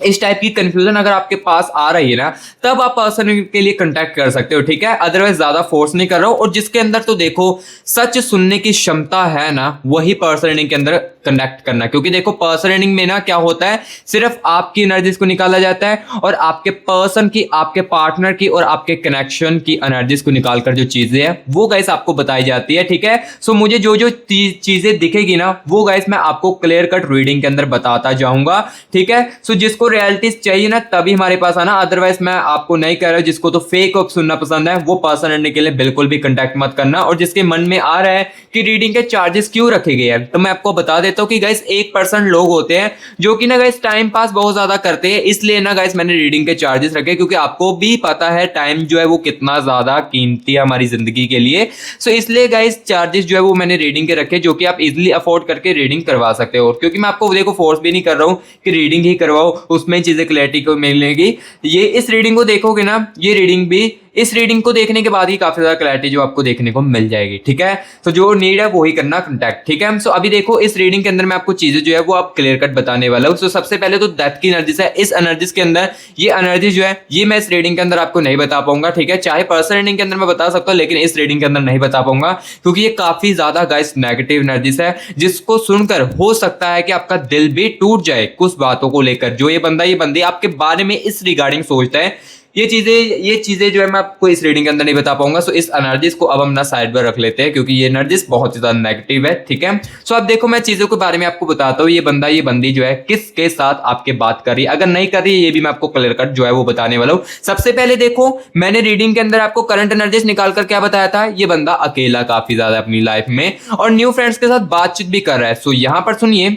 Speaker 1: इस टाइप की कंफ्यूजन अगर आपके पास आ रही है ना, तब आप पर्सन के लिए कांटेक्ट कर सकते हो। ठीक है, अदरवाइज ज्यादा फोर्स नहीं कर रहा हूं, और जिसके अंदर तो देखो सच सुनने की क्षमता है ना, वही पर्सन के अंदर कनेक्ट करना, क्योंकि देखो पर्सन रीडिंग में ना क्या होता है, सिर्फ आपकी एनर्जीज को निकाला जाता है और आपके पर्सन की, आपके पार्टनर की और आपके कनेक्शन की एनर्जीज को निकालकर जो चीजें हैं वो गाइस आपको बताई जाती है, ठीक है। सो मुझे जो जो चीजें दिखेगी ना वो गाइस मैं आपको क्लियर कट रीडिंग के अंदर बताता जाऊंगा, ठीक है। सो जिसको रियलिटीज चाहिए ना तभी हमारे पास आना, अदरवाइज मैं आपको नहीं कह रहा हूं, जिसको तो फेक और सुनना पसंद है वो पर्सन रीडिंग के लिए बिल्कुल भी कंटेक्ट मत करना। और जिसके मन में आ रहा है कि रीडिंग के चार्जेस क्यों रखे गए हैं, तो मैं आपको बता देता हूं कि गाइस 1% लोग होते हैं जो कि ना गाइस टाइम पास बहुत ज्यादा करते हैं, इसलिए ना गाइस मैंने रीडिंग के चार्जेस रखे, क्योंकि आपको भी पता है टाइम जो है वो कितना ज्यादा कीमती है हमारी जिंदगी के लिए। सो इसलिए गाइस चार्जेस जो है वो मैंने रीडिंग के रखे, जो कि आप इजीली अफोर्ड करके रीडिंग करवा सकते हो, क्योंकि मैं आपको देखो फोर्स भी नहीं कर रहा हूं कि रीडिंग ही करवाओ, उसमें चीजें क्लैरिटी को मिलेगी। ये इस रीडिंग को देखोगे ना, ये रीडिंग भी इस रीडिंग को देखने के बाद ही काफी ज्यादा क्लैरिटी जो आपको देखने को मिल जाएगी, ठीक है। तो जो नीड है वो ही करना कांटेक्ट, ठीक है। सो अभी देखो इस रीडिंग के अंदर मैं आपको चीजें जो है वो आप क्लियर कट बताने वाला हूं। सो सबसे पहले तो डेथ की एनर्जीज है, इस एनर्जीज के अंदर ये एनर्जी जो है ये मैं इस रीडिंग के अंदर आपको नहीं बता पाऊंगा, ठीक है। चाहे पर्सनल रीडिंग के अंदर मैं बता सकता हूं, लेकिन इस रीडिंग के अंदर नहीं बता पाऊंगा, क्योंकि ये काफी ज्यादा गाइस नेगेटिव एनर्जीज है, जिसको सुनकर हो सकता है कि आपका दिल भी टूट जाए कुछ बातों को लेकर, जो ये बंदा ये बंदी आपके बारे में इस रिगार्डिंग सोचता है। ये चीजें जो है मैं आपको इस रीडिंग के अंदर नहीं बता पाऊंगा। सो इस एनर्जीज को अब हम ना साइड पर रख लेते हैं, क्योंकि ये एनर्जीज बहुत ही ज्यादा नेगेटिव है, ठीक है। सो अब देखो मैं चीजों के बारे में आपको बताता हूँ, ये बंदा ये बंदी जो है किसके साथ आपके बात कर रही है, अगर नहीं कर रही है ये भी मैं आपको क्लियर कट जो है वो बताने वाला हूँ। सबसे पहले देखो मैंने रीडिंग के अंदर आपको करंट एनर्जीज निकाल कर क्या बताया था, ये बंदा अकेला काफी ज्यादा अपनी लाइफ में और न्यू फ्रेंड्स के साथ बातचीत भी कर रहा है। सो यहां पर सुनिए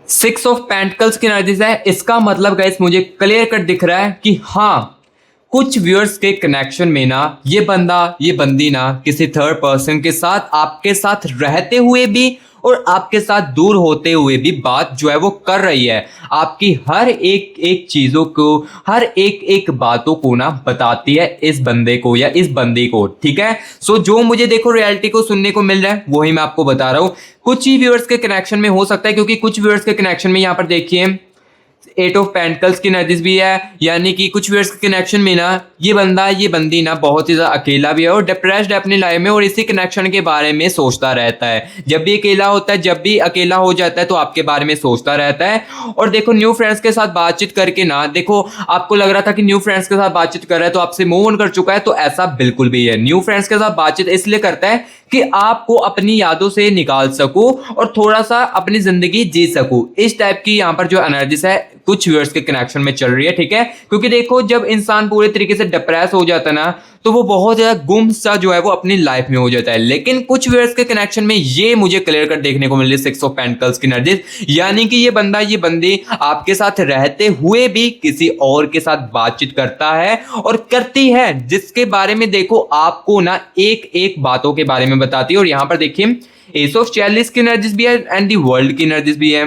Speaker 1: 6 ऑफ पेंटिकल्स की एनर्जीज है, इसका मतलब गाइस मुझे क्लियर कट दिख रहा है कि हाँ कुछ व्यूअर्स के कनेक्शन में ना ये बंदा ये बंदी ना किसी थर्ड पर्सन के साथ आपके साथ रहते हुए भी और आपके साथ दूर होते हुए भी बात जो है वो कर रही है, आपकी हर एक एक चीजों को, हर एक एक बातों को ना बताती है इस बंदे को या इस बंदी को, ठीक है। सो जो मुझे देखो रियलिटी को सुनने को मिल रहा है वही मैं आपको बता रहा हूं। कुछ ही व्यूअर्स के कनेक्शन में हो सकता है, क्योंकि कुछ व्यूअर्स के कनेक्शन में यहां पर देखिए 8 ऑफ पेंटिकल्स की एनर्जीज भी है, यानी कि कुछ व्यूअर्स के कनेक्शन में ना ये बंदा ये बंदी ना बहुत ही ज्यादा अकेला भी है और डिप्रेस्ड है अपनी लाइफ में, और इसी कनेक्शन के बारे में सोचता रहता है। जब भी अकेला होता है, जब भी अकेला हो जाता है तो आपके बारे में सोचता रहता है। और देखो न्यू फ्रेंड्स के साथ बातचीत करके ना, देखो आपको लग रहा था कि न्यू फ्रेंड्स के साथ बातचीत कर रहा है तो आपसे मूव ऑन कर चुका है, तो ऐसा बिल्कुल भी है। न्यू फ्रेंड्स के साथ बातचीत इसलिए करता है कि आपको अपनी यादों से निकाल सकूं और थोड़ा सा अपनी जिंदगी जी सकूं, इस टाइप की यहाँ पर जो एनर्जीज है कुछ व्यूअर्स के कनेक्शन में चल रही है, ठीक है। क्योंकि देखो जब इंसान पूरे तरीके से डिप्रेस हो जाता है ना तो वो बहुत ज्यादा गुम सा जो है वो अपनी लाइफ में हो जाता है। लेकिन कुछ व्यूअर्स के कनेक्शन में ये मुझे क्लियर कट देखने को मिल रही है 6 ऑफ पेंटिकल्स की एनर्जीज, यानी कि ये बंदा ये बंदी आपके साथ रहते हुए भी किसी और के साथ बातचीत करता है और करती है, जिसके बारे में देखो आपको ना एक एक बातों के बारे में बताती है। और यहां पर देखिए एस ऑफ चैलिस की एनर्जीज भी है एंड दी वर्ल्ड की एनर्जीज भी है,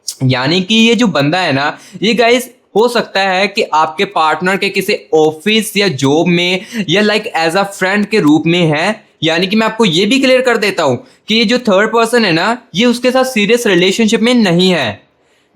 Speaker 1: यानी कि ये जो बंदा है ना ये गाइस हो सकता है कि आपके पार्टनर के किसी ऑफिस या जॉब में या लाइक एज अ फ्रेंड के रूप में है। यानी कि मैं आपको ये भी क्लियर कर देता हूं कि ये जो थर्ड पर्सन है ना ये उसके साथ सीरियस रिलेशनशिप में नहीं है।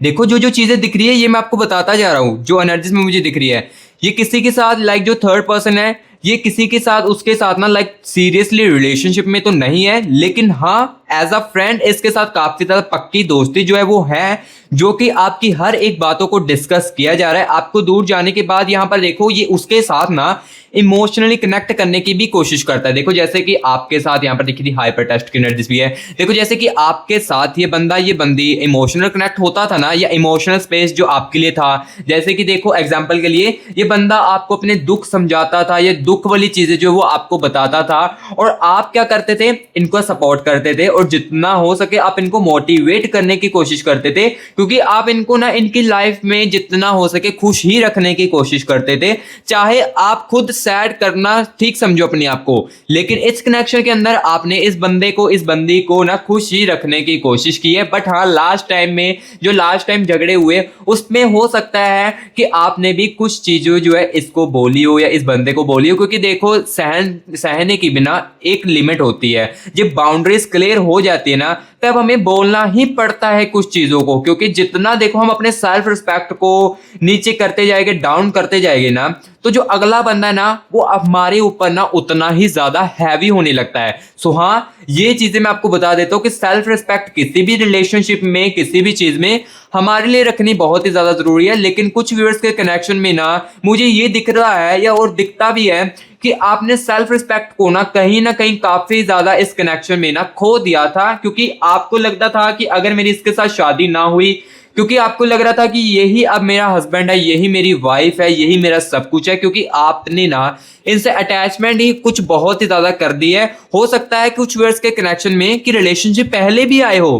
Speaker 1: देखो जो जो चीजें दिख रही है ये मैं आपको बताता जा रहा हूं, जो एनर्जीज में मुझे दिख रही है ये किसी के साथ लाइक जो थर्ड पर्सन है ये किसी के साथ उसके साथ ना लाइक सीरियसली रिलेशनशिप में तो नहीं है, लेकिन हाँ एज अ फ्रेंड इसके साथ काफी ज्यादा पक्की दोस्ती जो है वो है, जो कि आपकी हर एक बातों को डिस्कस किया जा रहा है। आपको दूर जाने के बाद यहाँ पर देखो ये उसके साथ ना इमोशनली कनेक्ट करने की भी कोशिश करता है। देखो जैसे कि आपके साथ यहाँ पर देखी थी हाइपर टेस्ट की एनर्जीज भी है, देखो जैसे कि आपके साथ ये बंदा ये बंदी इमोशनल कनेक्ट होता था ना, या इमोशनल स्पेस जो आपके लिए था। जैसे कि देखो एग्जांपल के लिए ये बंदा आपको अपने दुख समझाता था, ये दुख वाली चीजें जो वो आपको बताता था और आप क्या करते थे इनको सपोर्ट करते थे और जितना हो सके आप इनको मोटिवेट करने की कोशिश करते थे, क्योंकि आप इनको ना इनकी लाइफ में जितना हो सके खुश ही रखने की कोशिश करते थे। चाहे आप खुद सैड करना ठीक समझो अपने आप को, लेकिन इस कनेक्शन के अंदर आपने इस बंदे को इस बंदी को ना खुश ही रखने की कोशिश की है। बट हाँ लास्ट टाइम में जो लास्ट टाइम झगड़े हुए उसमें हो सकता है कि आपने भी कुछ चीजों जो है इसको बोली हो या इस बंदे को बोली हो, क्योंकि देखो सहने की बिना एक लिमिट होती है। जब बाउंड्रीज क्लियर हो जाती है ना, तब हमें बोलना ही पड़ता है कुछ चीजों को, क्योंकि जितना देखो हम अपने सेल्फ रिस्पेक्ट को नीचे करते जाएंगे, डाउन करते जाएंगे ना, तो जो अगला बंदा है ना वो हमारे ऊपर ना उतना ही ज्यादा हैवी होने लगता है। सो हाँ, ये चीजें मैं आपको बता देता हूँ कि सेल्फ रिस्पेक्ट किसी भी रिलेशनशिप में, किसी भी चीज में हमारे लिए रखनी बहुत ही ज्यादा जरूरी है। लेकिन कुछ व्यूअर्स के कनेक्शन में ना मुझे ये दिख रहा है, या और दिखता भी है, कि आपने सेल्फ रिस्पेक्ट को ना कहीं काफी ज्यादा इस कनेक्शन में ना खो दिया था, क्योंकि आपको लगता था कि अगर मेरी इसके साथ शादी ना हुई, क्योंकि आपको लग रहा था कि यही अब मेरा हस्बैंड है, यही मेरी वाइफ है, यही मेरा सब कुछ है, क्योंकि आपने ना इनसे अटैचमेंट ही कुछ बहुत ही ज्यादा कर दी है। हो सकता है कुछ वर्ड्स के कनेक्शन में कि रिलेशनशिप पहले भी आए हो,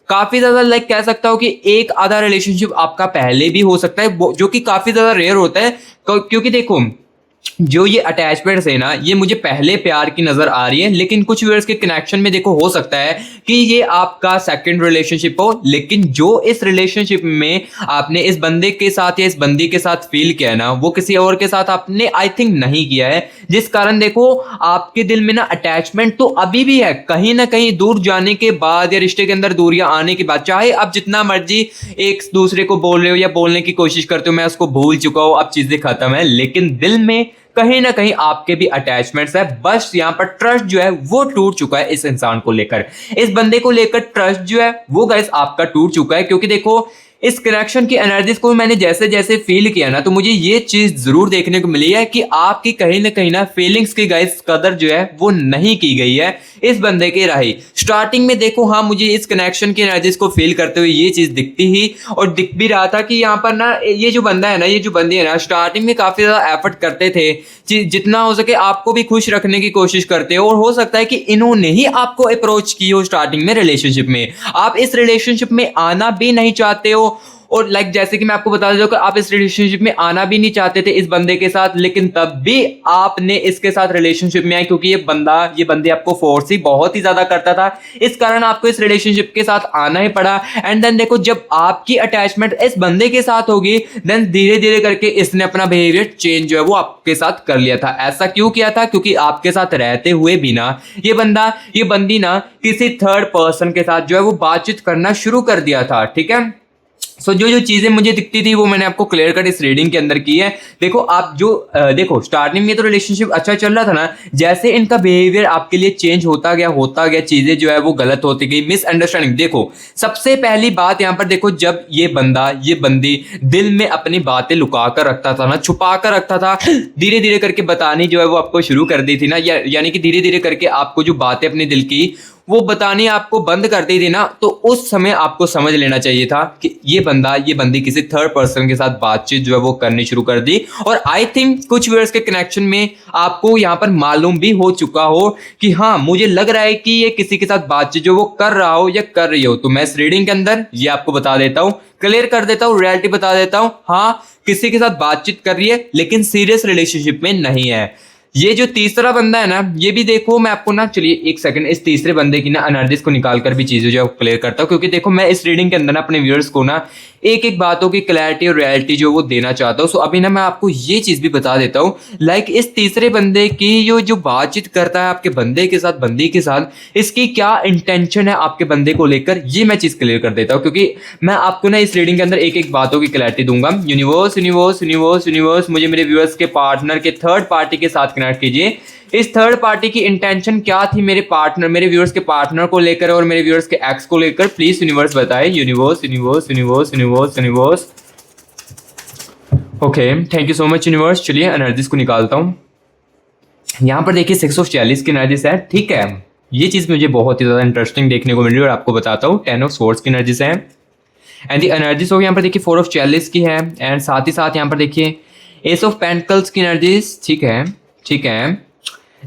Speaker 1: काफी ज्यादा लाइक कह सकता हूं कि एक आधा रिलेशनशिप आपका पहले भी हो सकता है, जो कि काफी ज्यादा रेयर होता है। क्योंकि देखो जो ये अटैचमेंट्स है ना, ये मुझे पहले प्यार की नजर आ रही है, लेकिन कुछ व्यूअर्स के कनेक्शन में देखो हो सकता है कि ये आपका सेकंड रिलेशनशिप हो, लेकिन जो इस रिलेशनशिप में आपने इस बंदे के साथ या इस बंदी के साथ फील किया है ना, वो किसी और के साथ आपने आई थिंक नहीं किया है, जिस कारण देखो आपके दिल में ना अटैचमेंट तो अभी भी है। कहीं ना कहीं दूर जाने के बाद या रिश्ते के अंदर दूरियां आने के बाद, चाहे आप जितना मर्जी एक दूसरे को बोल रहे हो या बोलने की कोशिश करते हो मैं उसको भूल चुका हूं, अब चीजें खत्म है, लेकिन दिल में कहीं ना कहीं आपके भी अटैचमेंट्स है। बस यहां पर ट्रस्ट जो है वो टूट चुका है इस इंसान को लेकर, इस बंदे को लेकर ट्रस्ट जो है वो गाइस आपका टूट चुका है। क्योंकि देखो इस कनेक्शन की एनर्जीज को मैंने जैसे जैसे फील किया ना, तो मुझे ये चीज जरूर देखने को मिली है कि आपकी कहीं ना फीलिंग्स की गाइस कदर जो है वो नहीं की गई है इस बंदे के राही। स्टार्टिंग में देखो हाँ, मुझे इस कनेक्शन की एनर्जीज को फील करते हुए ये चीज दिखती ही और दिख भी रहा था कि यहाँ पर ना ये जो बंदा है ना, ये जो बंदी है ना, स्टार्टिंग में काफी ज्यादा एफर्ट करते थे, जितना हो सके आपको भी खुश रखने की कोशिश करते हो, और हो सकता है कि इन्होंने ही आपको अप्रोच की हो स्टार्टिंग में रिलेशनशिप में, आप इस रिलेशनशिप में आना भी नहीं चाहते हो। और लाइक जैसे कि मैं आपको बता देता हूं कि आप इस रिलेशनशिप में आना भी नहीं चाहते थे इस बंदे के साथ, लेकिन तब भी आपने इसके साथ रिलेशनशिप में आए, क्योंकि ये बंदे आपको फोर्स ही बहुत ही ज्यादा करता था, इस कारण आपको इस रिलेशनशिप के साथ आना ही पड़ा। एंड देन देखो जब आपकी अटैचमेंट इस बंदे के साथ होगी, देन धीरे धीरे करके इसने अपना बिहेवियर चेंज जो है वो आपके साथ कर लिया था। ऐसा क्यों किया था? क्योंकि आपके साथ रहते हुए भी ना ये बंदी ना किसी थर्ड पर्सन के साथ जो है वो बातचीत करना शुरू कर दिया था। ठीक है, सो जो चीजें मुझे दिखती थी वो मैंने आपको क्लियर कट इस रीडिंग के अंदर की है। देखो आप देखो स्टार्टिंग में तो रिलेशनशिप अच्छा चल रहा था ना, जैसे इनका बिहेवियर आपके लिए चेंज होता गया, चीजें जो है वो गलत होती गई, मिसअंडरस्टैंडिंग। देखो सबसे पहली बात यहाँ पर देखो, जब ये बंदी दिल में अपनी बातें लुका कर रखता था ना, छुपा कर रखता था, धीरे धीरे करके बतानी जो है वो आपको शुरू कर दी थी ना, यानी कि धीरे धीरे करके आपको जो बातें अपने दिल की वो बतानी आपको बंद कर दी थी ना, तो उस समय आपको समझ लेना चाहिए था कि ये बंदी किसी थर्ड पर्सन के साथ बातचीत जो है वो करनी शुरू कर दी। और आई थिंक कुछ व्यूअर्स के कनेक्शन में आपको यहाँ पर मालूम भी हो चुका हो कि हाँ, मुझे लग रहा है कि ये किसी के साथ बातचीत जो वो कर रहा हो या कर रही हो। तो मैं इस रीडिंग के अंदर ये आपको बता देता हूँ, क्लियर कर देता हूँ, रियलिटी बता देता हूँ। हाँ, किसी के साथ बातचीत कर रही है लेकिन सीरियस रिलेशनशिप में नहीं है। ये जो तीसरा बंदा है ना, ये भी देखो मैं आपको ना, चलिए एक सेकंड, इस तीसरे बंदे की ना एनर्जीज को निकाल कर भी चीजें जो है क्लियर करता हूँ, क्योंकि देखो मैं इस रीडिंग के अंदर ना अपने व्यूअर्स को ना एक एक बातों की क्लैरिटी और रियलिटी जो वो देना चाहता हूँ। सो अभी ना मैं आपको ये चीज भी बता देता हूँ, लाइक इस तीसरे बंदे की जो बातचीत करता है आपके बंदे के साथ, बंदी के साथ, इसकी क्या इंटेंशन है आपके बंदे को लेकर, ये मैं चीज क्लियर कर देता हूँ, क्योंकि मैं आपको ना इस रीडिंग के अंदर एक एक बातों की क्लैरिटी दूंगा। यूनिवर्स मुझे मेरे व्यूअर्स के पार्टनर के थर्ड पार्टी के साथ कनेक्ट कीजिए। इस थर्ड पार्टी की इंटेंशन क्या थी मेरे व्यूअर्स के पार्टनर को लेकर और मेरे व्यूअर्स के एक्स को लेकर, प्लीज यूनिवर्स बताए। Universe. Okay, thank you so much universe. चलिए एनर्जीज को निकालता हूं। यहां पर देखिए 640 की एनर्जीज है। ठीक है, ये चीज मुझे बहुत ही ज्यादा इंटरेस्टिंग देखने को मिल रही है और आपको बताता हूँ। 10 ऑफ स्वॉर्ड्स की एनर्जीज है एंड दी एनर्जीज हो यहाँ पर देखिए 4 ऑफ चैलिस की है एंड साथ ही साथ यहाँ पर देखिए एस ऑफ पेंटिकल्स की एनर्जीज। ठीक है,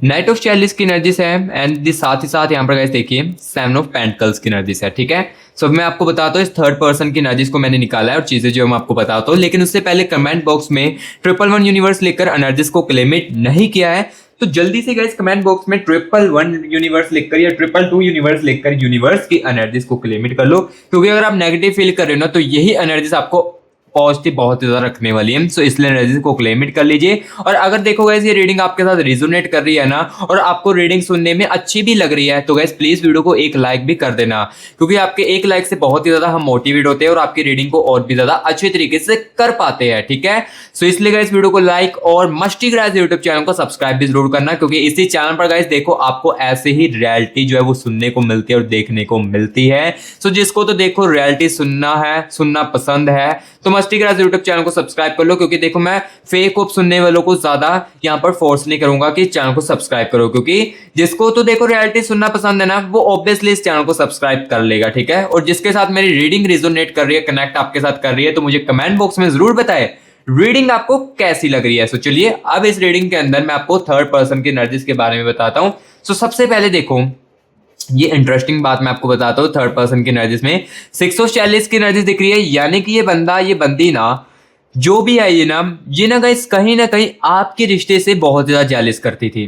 Speaker 1: नाइट ऑफ चैलिस की एनर्जीज है एंड साथ ही साथ यहाँ पर गाइस देखिए 7 ऑफ पेंटिकल्स की एनर्जीज है। ठीक है, सो मैं आपको बताता हूँ इस थर्ड पर्सन की एनर्जीज को मैंने निकाला है और चीजें जो मैं आपको बताता हूँ, लेकिन उससे पहले कमेंट बॉक्स में 111 यूनिवर्स लेकर एनर्जीज को क्लेमिट नहीं किया है तो जल्दी से गाइस कमेंट बॉक्स में 111 यूनिवर्स लिखकर या 222 यूनिवर्स लिखकर यूनिवर्स की एनर्जीज को क्लेमिट कर लो, क्योंकि अगर आप नेगेटिव फील कर रहे हो ना तो यही एनर्जीज आपको पॉजिटिव बहुत ज़्यादा रखने वाली है। सो इसलिए एनर्जी को क्लेम इट कर लीजिए। और अगर देखो गाइस ये रीडिंग आपके साथ रिजोनेट कर रही है ना, और आपको रीडिंग सुनने में अच्छी भी लग रही है, तो गाइस प्लीज वीडियो को एक लाइक भी कर देना, क्योंकि आपके एक लाइक से बहुत ही ज्यादा हम मोटिवेट होते हैं और आपकी रीडिंग को और भी ज्यादा अच्छे तरीके से कर पाते हैं। ठीक है, सो इसलिए गाइस वीडियो को लाइक और मस्टी ग्राज यूट्यूब चैनल को सब्सक्राइब भी जरूर करना, क्योंकि इसी चैनल पर गाइस देखो आपको ऐसे ही रियलिटी जो है वो सुनने को मिलती है और देखने को मिलती है। सो जिसको तो देखो रियलिटी सुनना है, सुनना पसंद है, तो मस्टी ग्राज यूट्यूब चैनल को सब्सक्राइब कर लो, क्योंकि देखो मैं फेक होप सुनने वालों को ज्यादा यहाँ पर फोर्स नहीं करूंगा कि चैनल को सब्सक्राइब करो, क्योंकि जिसको तो देखो रियलिटी सुनना पसंद है ना, वो ऑब्वियसली इस चैनल को सब्सक्राइब कर लेगा। ठीक है, और जिसके साथ मेरी रीडिंग रिजोनेट कर रही है, कनेक्ट आपके साथ कर रही है, तो मुझे कमेंट बॉक्स में जरूर बताए रीडिंग आपको कैसी लग रही है। सो चलिए अब इस रीडिंग के अंदर मैं आपको थर्ड पर्सन की एनर्जीज के बारे में बताता हूं। सो सबसे पहले देखो ये इंटरेस्टिंग बात मैं आपको बताता हूँ, थर्ड पर्सन की एनर्जीज में 646 की एनर्जीज दिख रही है, यानी कि ये बंदा ये बंदी ना जो भी है ये ना गाइस कहीं ना कहीं आपके रिश्ते से बहुत ज्यादा जेलिस करती थी,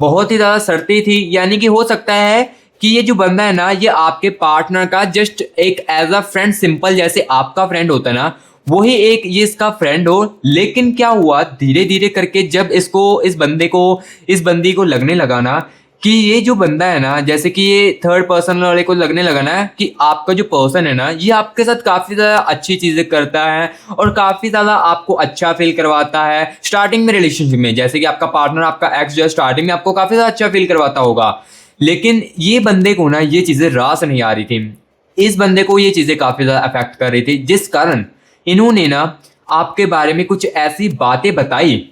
Speaker 1: बहुत ही ज्यादा सड़ती थी। यानी कि हो सकता है कि ये जो बंदा है ना, ये आपके पार्टनर का जस्ट एक एज अ फ्रेंड, सिंपल जैसे आपका फ्रेंड होता है ना, वही एक ये इसका फ्रेंड हो। लेकिन क्या हुआ, धीरे धीरे करके जब इस बंदी को लगने लगा ना कि ये जो बंदा है ना, जैसे कि ये थर्ड पर्सन वाले को लगने लगा ना कि आपका जो पर्सन है ना, ये आपके साथ काफी ज्यादा अच्छी चीजें करता है और काफी ज्यादा आपको अच्छा फील करवाता है स्टार्टिंग में रिलेशनशिप में। जैसे कि आपका पार्टनर, आपका एक्स जो है, स्टार्टिंग में आपको काफी ज्यादा अच्छा फील करवाता होगा, लेकिन ये बंदे को ना ये चीजें रास नहीं आ रही थी। इस बंदे को ये चीजें काफी ज्यादा अफेक्ट कर रही थी, जिस कारण इन्होंने ना आपके बारे में कुछ ऐसी बातें बताई,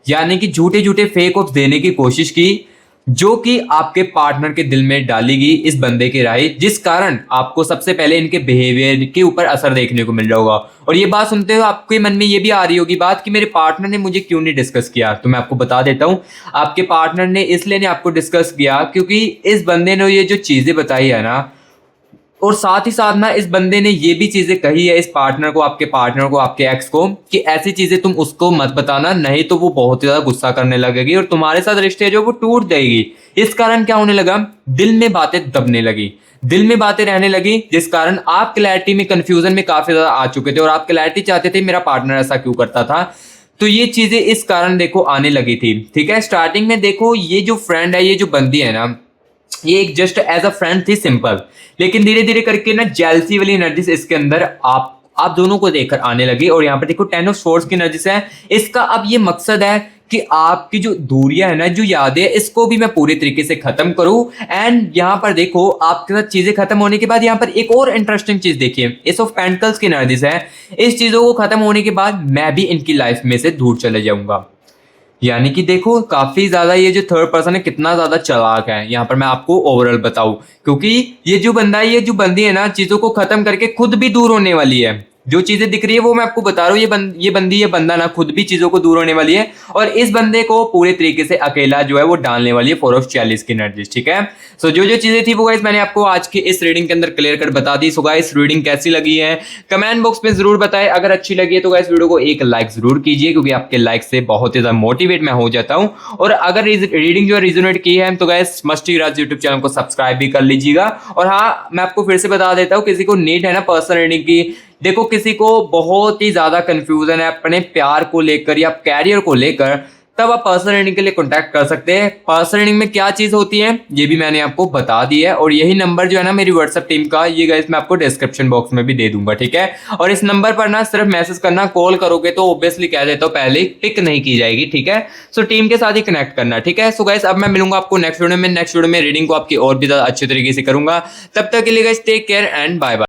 Speaker 1: यानी कि झूठे झूठे फेक ऑफ देने की कोशिश की, जो कि आपके पार्टनर के दिल में डालेगी इस बंदे की राय, जिस कारण आपको सबसे पहले इनके बिहेवियर के ऊपर असर देखने को मिल रहा होगा। और ये बात सुनते हुए आपके मन में ये भी आ रही होगी बात कि मेरे पार्टनर ने मुझे क्यों नहीं डिस्कस किया। तो मैं आपको बता देता हूं, आपके पार्टनर ने इसलिए नहीं आपको डिस्कस किया क्योंकि इस बंदे ने ये जो चीजें बताई है ना, और साथ ही साथ ना इस बंदे ने ये भी चीजें कही है इस पार्टनर को, आपके पार्टनर को, आपके एक्स को, कि ऐसी चीजें तुम उसको मत बताना, नहीं तो वो बहुत ही ज्यादा गुस्सा करने लगेगी और तुम्हारे साथ रिश्ते जो वो टूट जाएगी। इस कारण क्या होने लगा, दिल में बातें दबने लगी, दिल में बातें रहने लगी, जिस कारण आप क्लैरिटी में, कंफ्यूजन में काफी ज्यादा आ चुके थे और आप क्लैरिटी चाहते थे मेरा पार्टनर ऐसा क्यों करता था। तो ये चीजें इस कारण देखो आने लगी थी। ठीक है, स्टार्टिंग में देखो ये जो फ्रेंड है, ये जो बंदी है ना, ये एक जस्ट एज अ फ्रेंड थी, सिंपल, लेकिन धीरे धीरे करके ना जेलसी वाली एनर्जीज इसके अंदर आप दोनों को देखकर आने लगी। और यहाँ पर देखो 10 ऑफ स्वॉर्ड्स की एनर्जीज है। इसका अब ये मकसद है कि आपकी जो दूरियां है ना, जो यादें, इसको भी मैं पूरे तरीके से खत्म करूं। एंड यहाँ पर देखो आपके साथ चीजें खत्म होने के बाद यहाँ पर एक और इंटरेस्टिंग चीज देखिए, एस ऑफ पेंटिकल्स की एनर्जीज है। इस चीजों को खत्म होने के बाद मैं भी इनकी लाइफ में से दूर चले जाऊंगा। यानी कि देखो काफी ज्यादा ये जो थर्ड पर्सन है कितना ज्यादा चालाक है, यहाँ पर मैं आपको ओवरऑल बताऊं, क्योंकि ये जो बंदा है, ये जो बंदी है ना, चीजों को खत्म करके खुद भी दूर होने वाली है। जो चीजें दिख रही है वो मैं आपको बता रहा हूँ, ये बंदा ना खुद भी चीजों को दूर होने वाली है और इस बंदे को पूरे तरीके से अकेला जो है वो डालने वाली है 4 ऑफ 46 की एनर्जी। ठीक है, सो जो जो चीजें थी वो गाइस मैंने आपको आज के इस रीडिंग के अंदर क्लियर कर बता दी। सो गाइस रीडिंग कैसी लगी है कमेंट बॉक्स में जरूर बताएं, अगर अच्छी लगी है तो गाइस वीडियो को एक लाइक जरूर कीजिए, क्योंकि आपके लाइक से बहुत ही ज्यादा मोटिवेट मैं हो जाता हूँ। और अगर रीडिंग जो है रिजोनेट की है तो गाइस मस्टी राज यूट्यूब चैनल को सब्सक्राइब भी कर लीजिएगा। और हाँ, मैं आपको फिर से बता देता हूँ, किसी को नीड है ना पर्सनल रीडिंग की, देखो किसी को बहुत ही ज्यादा कंफ्यूजन है अपने प्यार को लेकर या कैरियर को लेकर, तब आप पर्सनल रीडिंग के लिए कांटेक्ट कर सकते हैं। पर्सनल रीडिंग में क्या चीज होती है ये भी मैंने आपको बता दी है, और यही नंबर जो है ना मेरी व्हाट्सएप टीम का, ये गाइस मैं आपको डिस्क्रिप्शन बॉक्स में भी दे दूंगा। ठीक है, और इस नंबर पर ना सिर्फ मैसेज करना, कॉल करोगे तो ऑब्वियसली कह देता हूँ पहले पिक नहीं की जाएगी। ठीक है, सो टीम के साथ ही कनेक्ट करना। ठीक है, सो गाइस अब मैं मिलूंगा आपको नेक्स्ट वीडियो में रीडिंग को आपकी और भी ज्यादा अच्छे तरीके से करूंगा। तब तक के लिए guys take care and bye bye.